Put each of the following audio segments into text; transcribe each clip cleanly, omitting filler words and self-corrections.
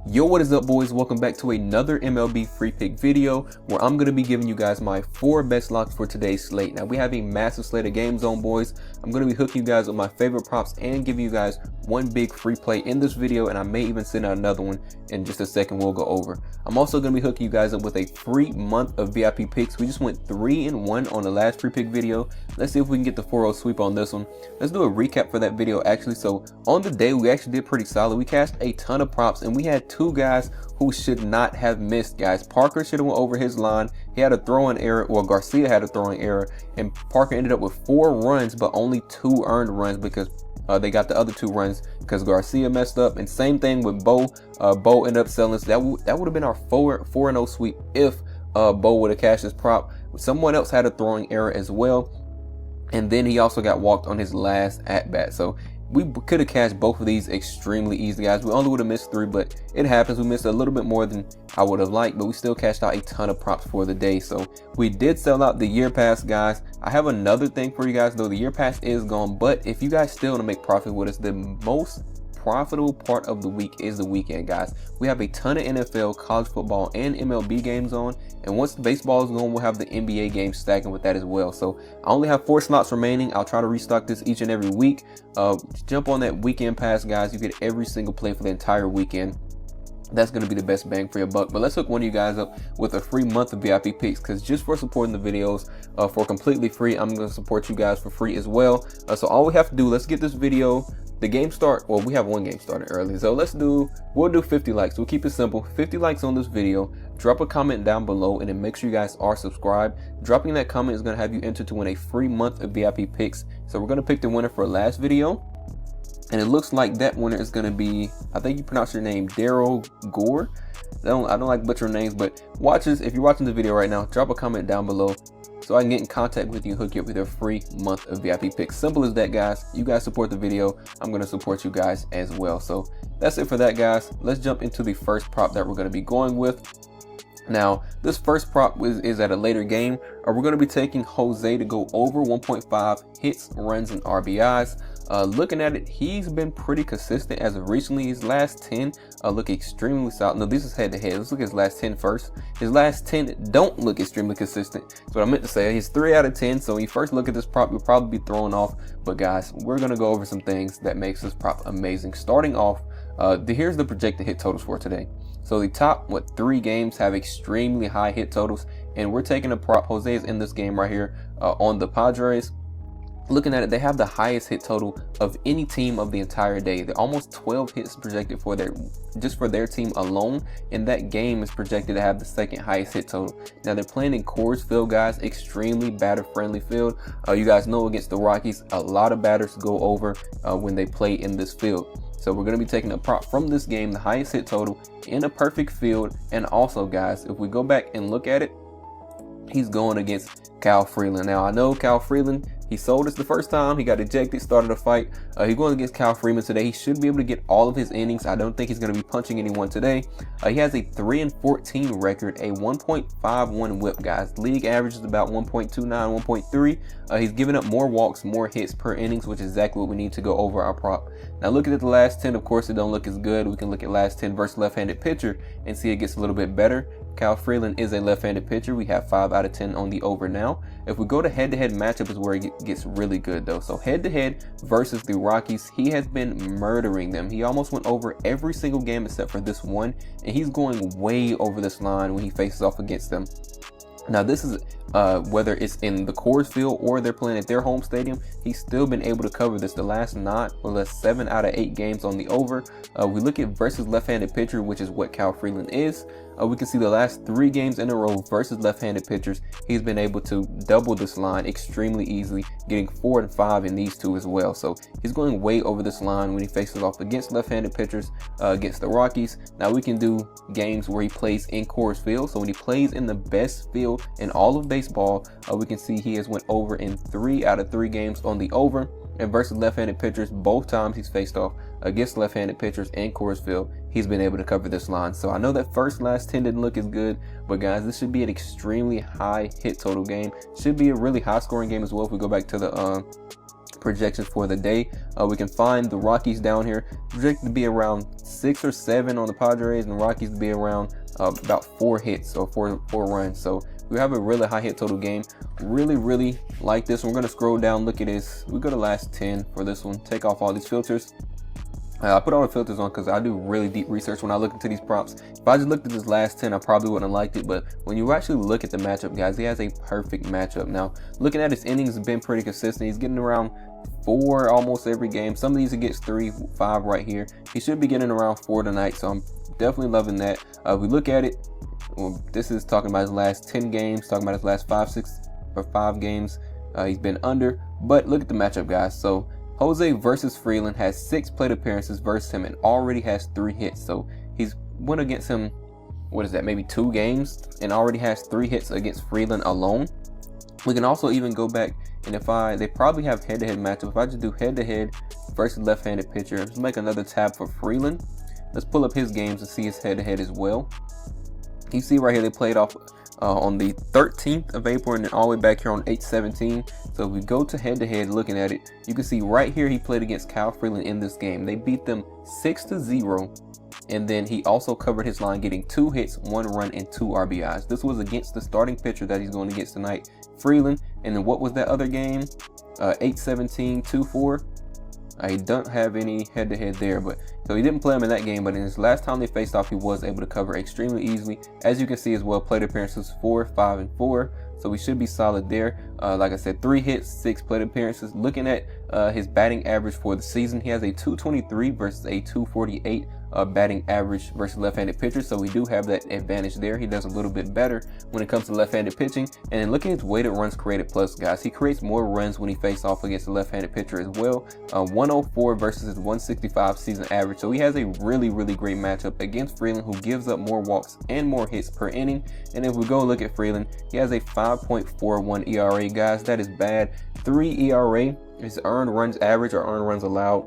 Yo, what is up, boys? Welcome back to another MLB free pick video where I'm going to be giving you guys my 4 best locks for today's slate. Now, we have a massive slate of games on, boys. I'm going to be hooking you guys with my favorite props and giving you guys one big free play in this video, and I may even send out another one in just a second we'll go over. I'm also going to be hooking you guys up with a free month of VIP picks. We just went 3-1 on the last free pick video. Let's see if we can get the 4-0 sweep on this one. Let's do a recap for that video actually. So on the day, we actually did pretty solid. We cashed a ton of props and we had 2 guys who should not have missed, guys. Parker should have went over his line. He had a throwing error, well, Garcia had a throwing error, and Parker ended up with 4 runs, but only 2 earned runs because they got the other 2 runs because Garcia messed up. And same thing with Bo. Bo ended up selling. So that would have been our 4-0 sweep if Bo would have cashed his prop. Someone else had a throwing error as well, and then he also got walked on his last at bat. So we could have cashed both of these extremely easy, guys. We only would have missed 3, but it happens. We missed a little bit more than I would have liked, but we still cashed out a ton of props for the day. So we did sell out the year pass, guys. I have another thing for you guys, though. The year pass is gone, but if you guys still want to make profit with us, the most profitable part of the week is the weekend, guys. We have a ton of NFL, college football, and MLB games on, and once the baseball is gone, we'll have the NBA games stacking with that as well. So I only have 4 slots remaining. I'll try to restock this each and every week. Jump on that weekend pass, guys. You get every single play for the entire weekend. That's going to be the best bang for your buck. But let's hook one of you guys up with a free month of VIP picks, because just for supporting the videos for completely free, I'm going to support you guys for free as well. So all we have to do, let's get this video, the game start. Well, we have 1 game started early, so we'll do 50 likes. We'll keep it simple. 50 likes on this video. Drop a comment down below, and then make sure you guys are subscribed. Dropping that comment is going to have you entered to win a free month of VIP picks. So we're going to pick the winner for last video, and it looks like that winner is going to be, I think you pronounce your name Daryl Gore. I don't like butchering names, but watchers, if you're watching the video right now, drop a comment down below so I can get in contact with you and hook you up with a free month of VIP picks. Simple as that, guys. You guys support the video, I'm going to support you guys as well. So that's it for that, guys. Let's jump into the first prop that we're going to be going with. Now, this first prop is at a later game. We're going to be taking Jose to go over 1.5 hits, runs, and RBIs. Looking at it, he's been pretty consistent as of recently. His last 10 look extremely solid. No, this is head to head. Let's look at his last 10 first. His last 10 don't look extremely consistent. That's what I meant to say. He's 3 out of 10. So when you first look at this prop, you'll probably be thrown off. But guys, we're going to go over some things that makes this prop amazing. Starting off, here's the projected hit totals for today. So the top 3 games have extremely high hit totals, and we're taking a prop. Jose is in this game right here on the Padres. Looking at it, they have the highest hit total of any team of the entire day. They're almost 12 hits projected for their team alone, and that game is projected to have the 2nd highest hit total. Now they're playing in Coors Field, guys, extremely batter friendly field. You guys know against the Rockies, a lot of batters go over when they play in this field. So we're going to be taking a prop from this game, the highest hit total in a perfect field. And also, guys, if we go back and look at it, he's going against Cal Freeland. Now I know Cal Freeland, he sold us the first time. He got ejected, started a fight. He's going against Cal Freeman today. He should be able to get all of his innings. I don't think he's going to be punching anyone today. He has a 3-14 record, a 1.51 whip, guys. League average is about 1.29, 1.3. He's giving up more walks, more hits per innings, which is exactly what we need to go over our prop. Now looking at the last 10, of course, it don't look as good. We can look at last 10 versus left-handed pitcher and see it gets a little bit better. Cal Freeland is a left-handed pitcher. We have 5 out of 10 on the over now. If we go to head-to-head matchup is where it gets really good, though. So head-to-head versus the Rockies, he has been murdering them. He almost went over every single game except for this one, and he's going way over this line when he faces off against them. Now this is whether it's in the Coors Field or they're playing at their home stadium, he's still been able to cover this. The last 7 out of 8 games on the over. We look at versus left-handed pitcher, which is what Cal Freeland is. We can see the last 3 games in a row versus left-handed pitchers, he's been able to double this line extremely easily, getting 4 and 5 in these 2 as well. So he's going way over this line when he faces off against left-handed pitchers against the Rockies. Now we can do games where he plays in Coors Field. So when he plays in the best field in all of baseball, we can see he has went over in 3 out of 3 games on the over. And versus left-handed pitchers, both times he's faced off against left-handed pitchers in Coors Field, he's been able to cover this line. So I know that last 10 didn't look as good, but guys, this should be an extremely high hit total game. Should be a really high scoring game as well if we go back to the projections for the day. We can find the Rockies down here projected to be around 6 or 7 on the Padres, and the Rockies to be around about 4 hits or 4 runs. So we have a really high hit total game. Really like this. We're going to scroll down, look at this. We go to last 10 for this one. Take off all these filters. I put all the filters on because I do really deep research when I look into these props. If I just looked at this last 10, I probably wouldn't have liked it. But when you actually look at the matchup, guys, he has a perfect matchup. Now, looking at his innings, has been pretty consistent. He's getting around 4 almost every game. Some of these he gets 3, 5 right here. He should be getting around 4 tonight, so I'm definitely loving that. If we look at it, well, this is talking about his last 10 games, talking about his last 5 games. He's been under, but look at the matchup, guys. So Jose versus Freeland has 6 plate appearances versus him and already has 3 hits. So he's went against him, what is that, maybe 2 games, and already has 3 hits against Freeland alone. We can also even go back, and they probably have head-to-head matchup. If I just do head-to-head versus left-handed pitcher, let's make another tab for Freeland. Let's pull up his games and see his head-to-head as well. You see right here, they played off on the 13th of April and then all the way back here on 8/17. So if we go to head-to-head looking at it, you can see right here he played against Kyle Freeland in this game. They beat them 6-0, and then he also covered his line, getting 2 hits, 1 run, and 2 RBIs. This was against the starting pitcher that he's going against tonight, Freeland. And then what was that other game? 8/17, 2-4. I don't have any head-to-head there, but so he didn't play him in that game. But in his last time they faced off, he was able to cover extremely easily. As you can see as well, plate appearances 4, 5, and 4. So we should be solid there. Like I said, 3 hits, 6 plate appearances. Looking at his batting average for the season, he has a 223 versus a 248 batting average versus left-handed pitchers. So we do have that advantage there. He does a little bit better when it comes to left-handed pitching. And then looking at his weighted runs created plus, guys, he creates more runs when he faces off against a left-handed pitcher as well. 104 versus his 165 season average. So he has a really great matchup against Freeland, who gives up more walks and more hits per inning. And if we go look at Freeland, he has a 5.41 ERA, guys. That is bad. 3 ERA. His earned runs average or earned runs allowed,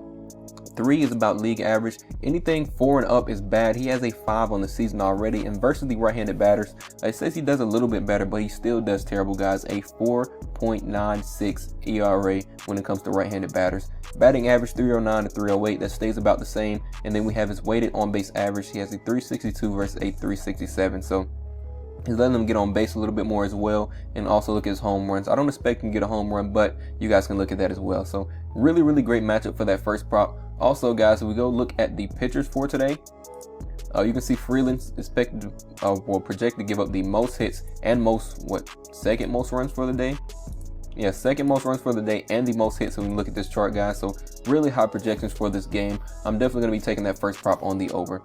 3 is about league average. Anything 4 and up is bad. He has a 5 on the season already. And versus the right-handed batters, it says he does a little bit better, but he still does terrible, guys. A 4.96 ERA when it comes to right-handed batters. Batting average 309 to 308. That stays about the same. And then we have his weighted on-base average. He has a 362 versus a 367. So he's letting them get on base a little bit more as well. And also look at his home runs. I don't expect him to get a home run, but you guys can look at that as well. So really great matchup for that first prop. Also, guys, if we go look at the pitchers for today, you can see Freeland's expected projected to give up the most hits and second most runs for the day. Yeah, second most runs for the day and the most hits. So we can look at this chart, guys. So really high projections for this game. I'm definitely going to be taking that first prop on the over.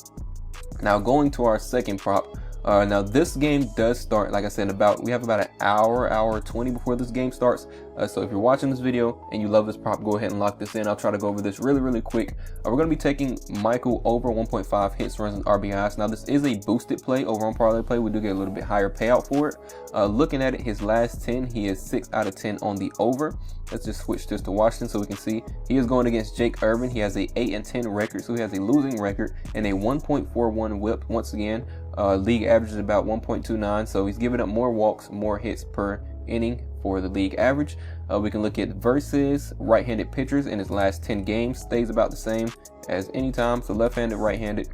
Now going to our second prop. Now this game does start, like I said, we have about an hour 20 before this game starts. So if you're watching this video and you love this prop, go ahead and lock this in. I'll try to go over this really quick. We're going to be taking Michael over 1.5 hits, runs, and RBIs. Now this is a boosted play over on ParlayPlay. We do get a little bit higher payout for it. Looking at it, his last 10, he is 6 out of 10 on the over. Let's just switch this to Washington so we can see. He is going against Jake Irvin. He has a 8-10 record, so he has a losing record and a 1.41 whip. Once again, league average is about 1.29, so he's giving up more walks, more hits per inning for the league average. We can look at versus right-handed pitchers in his last 10 games. Stays about the same as any time. So left-handed, right-handed,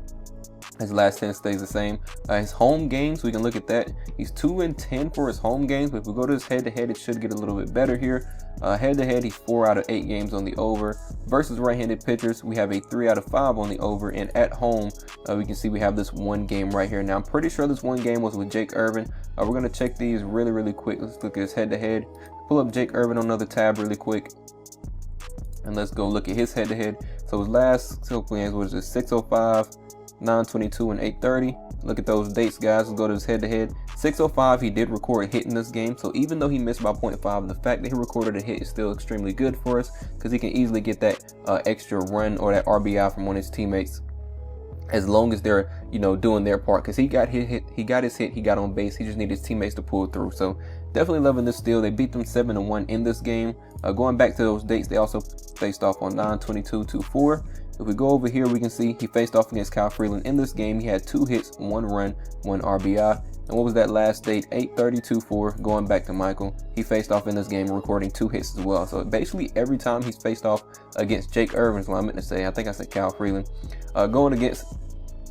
his last 10 stays the same. His home games, we can look at that. He's 2-10 for his home games, but if we go to his head-to-head, it should get a little bit better here. Head-to-head, he's 4 out of 8 games on the over. Versus right-handed pitchers, we have a 3 out of 5 on the over. And at home, we can see we have this one game right here. Now, I'm pretty sure this one game was with Jake Irvin. We're going to check these really quick. Let's look at his head-to-head. Pull up Jake Irvin on another tab really quick. And let's go look at his head-to-head. So his last couple games was just 605, 922, and 830. Look at those dates, guys. Let's go to his head-to-head. 605, he did record a hit in this game. So even though he missed by 0.5, the fact that he recorded a hit is still extremely good for us, because he can easily get that extra run or that RBI from one of his teammates, as long as they're, doing their part. Because he got his hit, he got on base. He just needed his teammates to pull through. So definitely loving this steal. They beat them 7-1 in this game. Going back to those dates, they also faced off on 9/22/24. If we go over here, we can see he faced off against Kyle Freeland. In this game, he had 2 hits, 1 run, 1 RBI. And what was that last date? 8/30/24, going back to Michael. He faced off in this game, recording 2 hits as well. So basically every time he's faced off against Jake Irvin's, what I meant to say, I think I said Kyle Freeland. Going against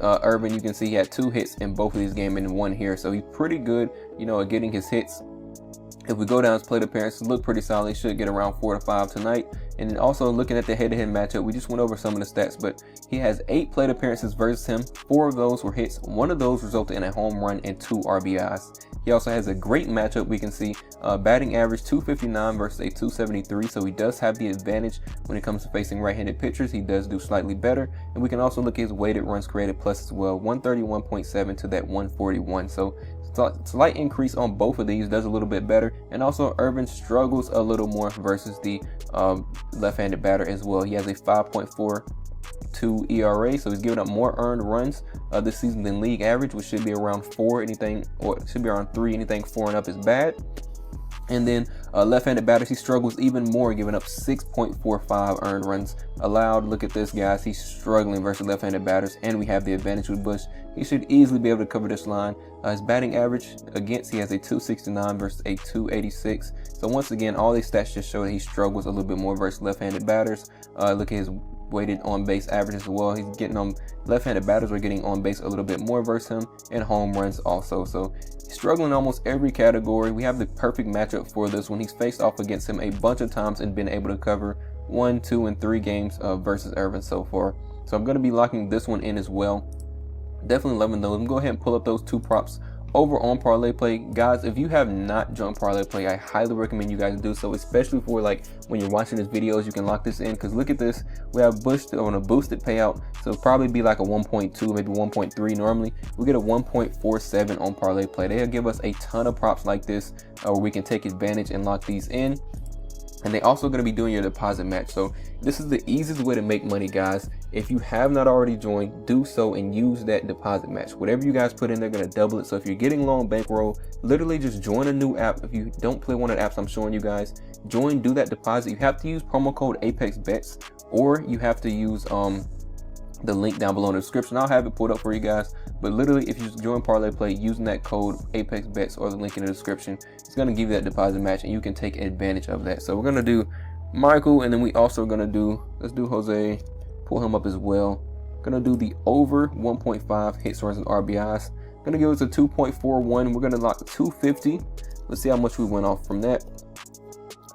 Irvin, you can see he had 2 hits in both of these games and 1 here. So he's pretty good, you know, at getting his hits. If we go down his plate appearances, look pretty solid. He should get around 4 to 5 tonight. And then also looking at the head-to-head matchup, we just went over some of the stats, but he has 8 plate appearances versus him. 4 of those were hits. 1 of those resulted in a home run and 2 RBIs. He also has a great matchup. We can see batting average 259 versus a 273. So he does have the advantage when it comes to facing right-handed pitchers. He does do slightly better. And we can also look at his weighted runs created plus as well, 131.7 to that 141. So slight increase on both of these, does a little bit better. And also Irvin struggles a little more versus the left-handed batter as well. He has a 5.42 ERA, so he's giving up more earned runs this season than league average, which should be around 4. Anything, or it should be around 3. Anything 4 and up is bad. And then left-handed batters, he struggles even more, giving up 6.45 earned runs allowed. Look at this, guys. He's struggling versus left-handed batters, and we have the advantage with Bush. He should easily be able to cover this line. His batting average against, he has a 269 versus a 286. So once again, all these stats just show that he struggles a little bit more versus left-handed batters. Look at his weighted on base average as well. He's getting on left-handed batters are getting on base a little bit more versus him, and home runs also. So he's struggling almost every category. We have the perfect matchup for this one. He's faced off against him a bunch of times and been able to cover 1, 2, and 3 games versus Irvin so far. So I'm going to be locking this one in as well. Definitely loving those. I'm going to go ahead and pull up those 2 props over on ParlayPlay. Guys, if you have not joined ParlayPlay, I highly recommend you guys do so, especially for like when you're watching these videos. You can lock this in because look at this. We have Bush on a boosted payout, so it'll probably be like a 1.2, maybe 1.3 normally. We get a 1.47 on ParlayPlay. They'll give us a ton of props like this where we can take advantage and lock these in. And they also going to be doing your deposit match. So this is the easiest way to make money, guys. If you have not already joined, do so and use that deposit match. Whatever you guys put in, they're going to double it. So if you're getting low on bankroll, literally just join a new app. If you don't play one of the apps I'm showing you guys, join, do that deposit. You have to use promo code ApexBetz, or you have to use the link down below in the description. I'll have it pulled up for you guys. But literally, if you just join ParlayPlay using that code ApexBetz or the link in the description, it's going to give you that deposit match and you can take advantage of that. So we're going to do Michael, and then we also going to do, let's do Jose, pull him up as well. Going to do the over 1.5 hits, runs, and RBIs. Going to give us a 2.41. We're going to lock 250. Let's see how much we went off from that.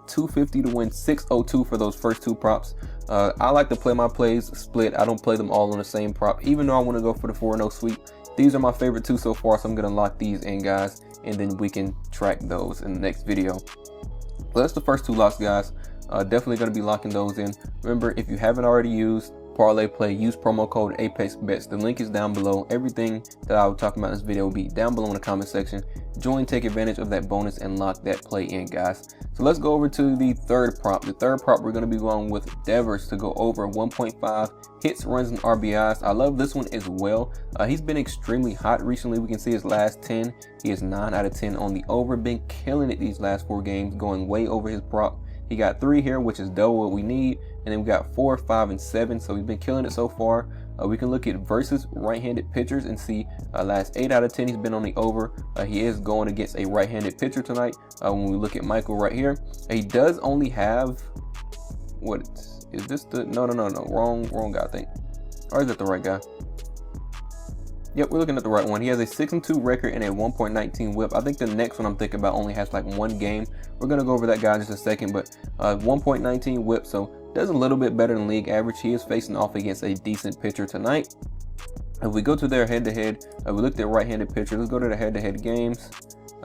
250 to win 602 for those first 2 props. I like to play my plays split. I don't play them all on the same prop, even though I want to go for the 4-0 sweep. These are my favorite 2 so far, so I'm going to lock these in, guys, and then we can track those in the next video. So that's the first 2 locks, guys. Definitely going to be locking those in. Remember, if you haven't already used ParlayPlay, use promo code ApexBetz. The link is down below. Everything that I was talking about in this video will be down below in the comment section. Join, take advantage of that bonus, and lock that play in, guys. So let's go over to the third prop. The third prop, we're going to be going with Devers to go over 1.5 hits, runs, and RBIs. I love this one as well. He's been extremely hot recently. We can see his last 10. He is 9 out of 10 on the over. Been killing it these last 4 games, going way over his prop. He got 3 here, which is double what we need. And then we got 4, 5, and 7. So he's been killing it so far. We can look at versus right-handed pitchers and see last 8 out of 10 he's been on the over. He is going against a right-handed pitcher tonight. When we look at Michael right here, he does only have, what is this? The no, wrong guy, I think. Or is that the right guy? Yep, we're looking at the right one. He has a 6-2 record and a 1.19 whip. I think the next one I'm thinking about only has like 1 game. We're gonna go over that guy in just a second, but 1.19 whip, so does a little bit better than league average. He is facing off against a decent pitcher tonight. If we go to their head-to-head, we looked at right-handed pitcher. Let's go to the head-to-head games.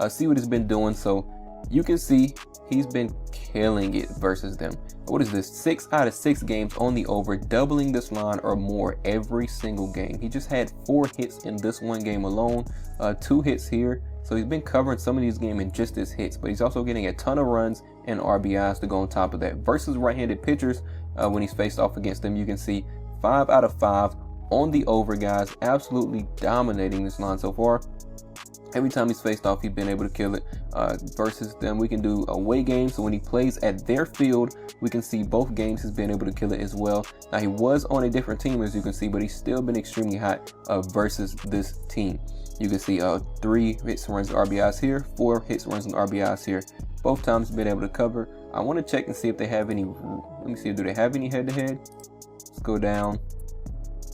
See what he's been doing. So you can see he's been killing it versus them. What is this? 6 out of 6 games on the over, doubling this line or more every single game. He just had 4 hits in this one game alone, 2 hits here. So he's been covering some of these games in just his hits, but he's also getting a ton of runs and RBIs to go on top of that. Versus right-handed pitchers, when he's faced off against them, you can see 5 out of 5 on the over, guys. Absolutely dominating this line so far. Every time he's faced off, he's been able to kill it. Versus them, we can do away games. So when he plays at their field, we can see both games he's been able to kill it as well. Now he was on a different team, as you can see, but he's still been extremely hot versus this team. You can see 3 hits, runs, and RBIs here, 4 hits, runs, and RBIs here. Both times been able to cover. I want to check and see if they have any. Let me see. Do they have any head-to-head? Let's go down.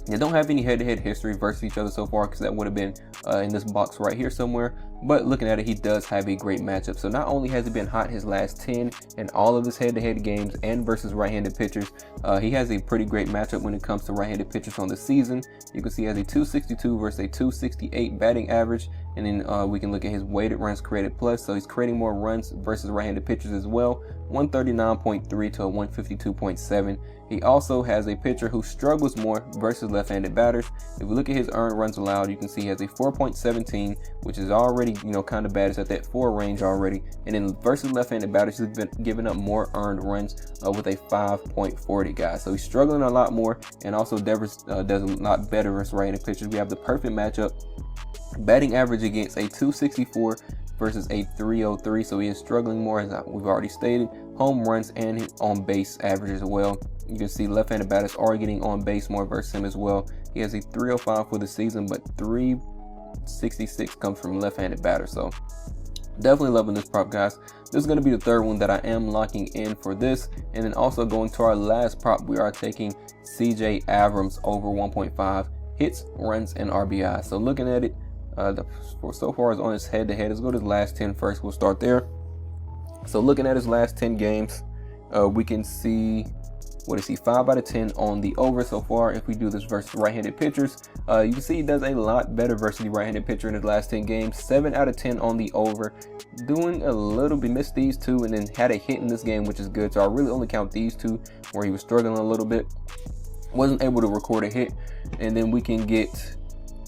They don't have any head-to-head history versus each other so far, because that would have been in this box right here somewhere. But looking at it, he does have a great matchup. So not only has he been hot his last 10 in all of his head-to-head games and versus right-handed pitchers, he has a pretty great matchup when it comes to right-handed pitchers on the season. You can see he has a 262 versus a 268 batting average. And then we can look at his weighted runs created plus. So he's creating more runs versus right-handed pitchers as well. 139.3 to a 152.7. He also has a pitcher who struggles more versus left-handed batters. If we look at his earned runs allowed, you can see he has a 4.17, which is already, kind of bad. It's at that 4 range already. And then versus left-handed batters, he's been giving up more earned runs with a 5.40, guys. So he's struggling a lot more, and also Devers does a lot better versus right-handed pitchers. We have the perfect matchup. Batting average against a 264 versus a 303, so he is struggling more, as we've already stated. Home runs and his on base average as well. You can see left-handed batters are getting on base more versus him as well. He has a 305 for the season, but 366 comes from left-handed batters. So definitely loving this prop, guys. This is going to be the third one that I am locking in for this. And then also going to our last prop, we are taking CJ Abrams over 1.5 hits, runs, and RBI. So looking at it, so far as on his head-to-head, let's go to his last 10 first. We'll start there. So looking at his last 10 games, we can see, what is he, 5 out of 10 on the over so far. If we do this versus right-handed pitchers, you can see he does a lot better versus the right-handed pitcher in his last 10 games. 7 out of 10 on the over, doing a little bit, missed these 2, and then had a hit in this game, which is good. So I really only count these 2 where he was struggling a little bit, wasn't able to record a hit. And then we can get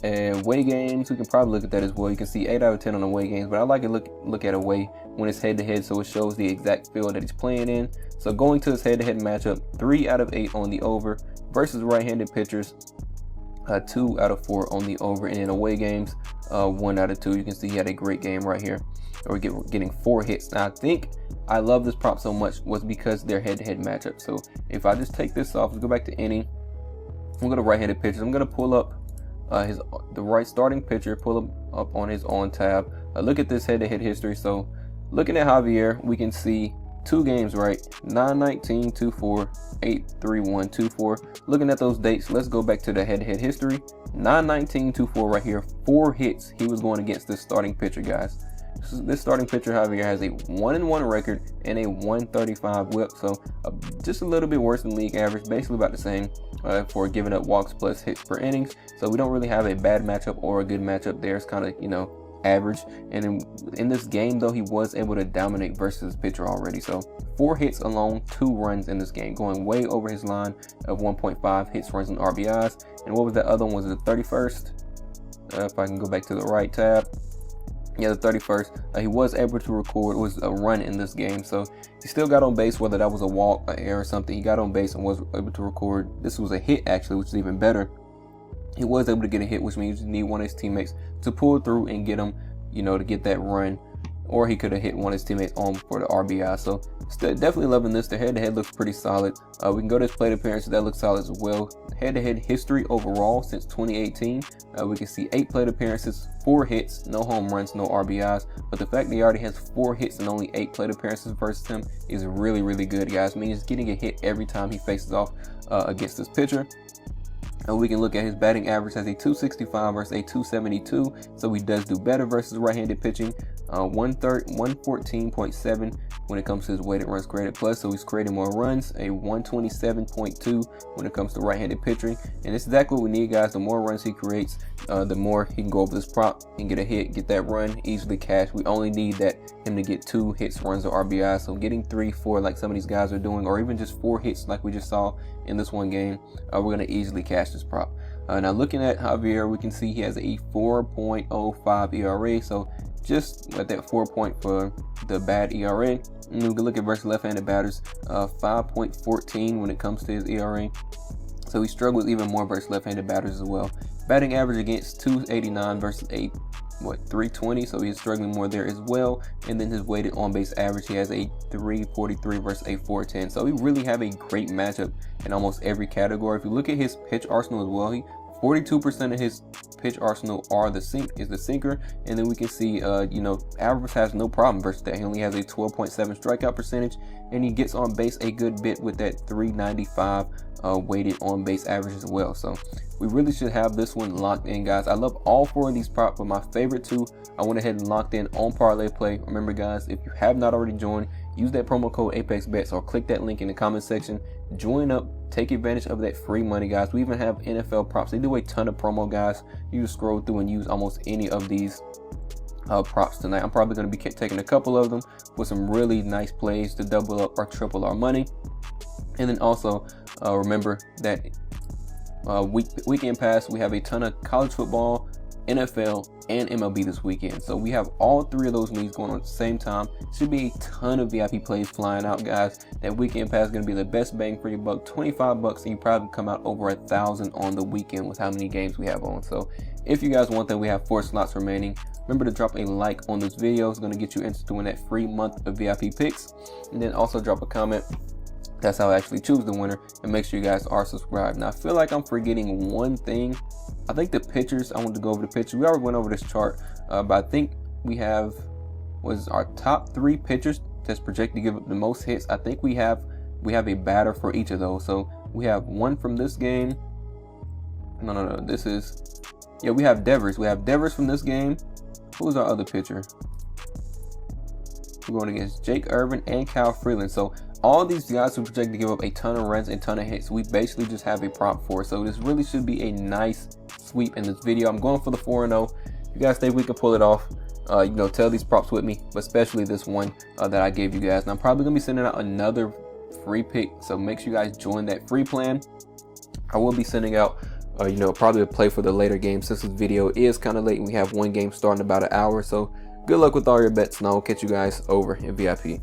away games. We can probably look at that as well. You can see 8 out of 10 on away games, but I like to look at away when it's head-to-head, so it shows the exact field that he's playing in. So going to his head-to-head matchup, 3 out of 8 on the over versus right-handed pitchers, 2 out of 4 on the over, and in away games, 1 out of 2. You can see he had a great game right here, or getting 4 hits. Now I think I love this prop so much was because their head-to-head matchup. So if I just take this off, let's go back to inning. We'll go to right-handed pitchers. I'm going to pull up the right starting pitcher, pull him up on his on tab. Look at this head-to-head history. So looking at Javier, we can see 2 games, right? 9-19, 2-4, 8-3-1, 2-4. Looking at those dates, let's go back to the head-to-head history. 9-19, 2-4 right here, 4 hits he was going against this starting pitcher, guys. This starting pitcher, Javier, has a 1-1 record and a 135 whip, so just a little bit worse than league average, basically about the same for giving up walks plus hits per innings. So we don't really have a bad matchup or a good matchup there. It's kind of, average. And in this game, though, he was able to dominate versus his pitcher already. So 4 hits alone, 2 runs in this game, going way over his line of 1.5 hits, runs, and RBIs. And what was that other one? Was it the 31st? If I can go back to the right tab. Yeah, the 31st. He was able to record, was a run in this game. So he still got on base, whether that was a walk, an error, or something. He got on base and was able to record. This was a hit, actually, which is even better. He was able to get a hit, which means you need one of his teammates to pull through and get him, to get that run. Or he could have hit one of his teammates on for the RBI. So still definitely loving this. The head-to-head looks pretty solid. We can go to his plate appearances. That looks solid as well. Head-to-head history overall since 2018. We can see 8 plate appearances, 4 hits, no home runs, no RBIs. But the fact that he already has 4 hits and only 8 plate appearances versus him is really, really good, guys. I mean, he's getting a hit every time he faces off against this pitcher. We can look at his batting average as a 265 versus a 272, so he does do better versus right-handed pitching. 114.7 when it comes to his weighted runs created plus, so he's creating more runs. A 127.2 when it comes to right-handed pitching, and it's exactly what we need, guys. The more runs he creates, the more he can go over this prop and get a hit, get that run, easily cash. We only need him to get 2 hits, runs, or RBI. So getting 3, 4 like some of these guys are doing, or even just 4 hits like we just saw in this one game, we're going to easily cash this prop. Now looking at Javier, we can see he has a 4.05 ERA, so just at that 4 point for the bad ERA. And we can look at versus left-handed batters, 5.14 when it comes to his ERA. So he struggles even more versus left-handed batters as well. Batting average against 289 versus what, 320, so he's struggling more there as well. And then his weighted on base average, he has a 343 versus a 410. So we really have a great matchup in almost every category. If you look at his pitch arsenal as well, 42% of his pitch arsenal is the sinker, and then we can see Alvarez has no problem versus that. He only has a 12.7 strikeout percentage, and he gets on base a good bit with that 395 weighted on base average as well. So we really should have this one locked in, guys. I love all 4 of these props, but my favorite 2 I went ahead and locked in on ParlayPlay. Remember, guys, if you have not already joined, use that promo code ApexBetz or click that link in the comment section. Join up, take advantage of that free money, guys. We even have NFL props. They do a ton of promo, guys. You just scroll through and use almost any of these props tonight. I'm probably going to be taking a couple of them with some really nice plays to double up or triple our money. And then also remember that weekend pass, we have a ton of college football, NFL, and MLB this weekend. So we have all 3 of those leagues going on at the same time. Should be a ton of VIP plays flying out, guys. That weekend pass is going to be the best bang for your buck. 25 bucks, and you probably come out over 1,000 on the weekend with how many games we have on. So if you guys want that, we have 4 slots remaining. Remember to drop a like on this video. It's going to get you into doing that free month of VIP picks. And then also drop a comment. That's how I actually choose the winner, and make sure you guys are subscribed. Now I feel like I'm forgetting one thing. I think the pitchers, I want to go over the pitchers. We already went over this chart, but I think we have our top 3 pitchers that's projected to give up the most hits. I think we have a batter for each of those. So we have one from this game. No, this is, yeah, we have Devers. We have Devers from this game. Who's our other pitcher? We're going against Jake Irvin and Kyle Freeland. So all these guys who project to give up a ton of runs and ton of hits, we basically just have a prop for. So this really should be a nice sweep in this video. I'm going for the 4-0. You guys think we can pull it off? Tell these props with me, but especially this one that I gave you guys. And I'm probably gonna be sending out another free pick, so make sure you guys join that free plan. I will be sending out probably a play for the later games, since this video is kind of late and we have one game starting about an hour. So good luck with all your bets, and I will catch you guys over in VIP.